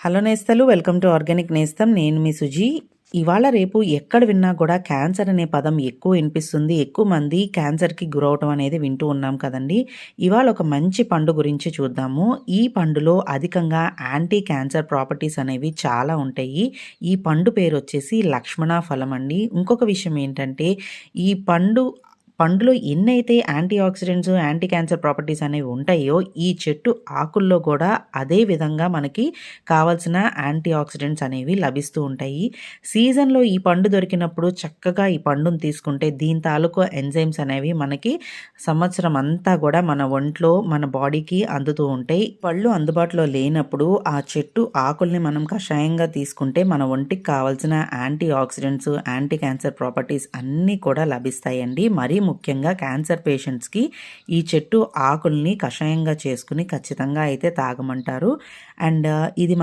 Hello నేస్తలు, welcome to organic నేస్తం. నేను మీ సుజీ. ఇవాళ రేపు ఎక్కడ విన్నా కూడా క్యాన్సర్ అనే పదం ఎక్కువ వినిపిస్తుంది. ఎక్కువ మంది క్యాన్సర్కి గురవటం అనేది వింటూ ఉన్నాం కదండి. ఇవాళ ఒక మంచి పండు గురించి చూద్దాము. ఈ పండులో అధికంగా యాంటీ క్యాన్సర్ ప్రాపర్టీస్ అనేవి చాలా ఉంటాయి. ఈ పండు పేరు వచ్చేసి లక్ష్మణ ఫలం అండి. ఇంకొక విషయం ఏంటంటే, ఈ పండులో ఎన్నైతే antioxidants, anti cancer properties అనేవి ఉంటాయో, ఈ చెట్టు ఆకుల్లో కూడా అదే విధంగా మనకి కావాల్సిన యాంటీ ఆక్సిడెంట్స్ అనేవి లభిస్తూ ఉంటాయి. సీజన్లో ఈ పండు దొరికినప్పుడు చక్కగా ఈ పండును తీసుకుంటే దీని తాలూకు ఎంజైమ్స్ అనేవి మనకి సంవత్సరం అంతా కూడా మన ఒంట్లో, మన బాడీకి అందుతూ ఉంటాయి. పళ్ళు అందుబాటులో లేనప్పుడు ఆ చెట్టు ఆకుల్ని మనం కషాయంగా తీసుకుంటే మన ఒంటికి కావాల్సిన antioxidants, anti cancer properties అన్నీ కూడా లభిస్తాయండి. మరీ ముఖ్యంగా క్యాన్సర్ పేషెంట్స్కి ఈ చెట్టు ఆకుల్ని కషాయంగా చేసుకుని ఖచ్చితంగా అయితే తాగమంటారు. అండ్ ఇది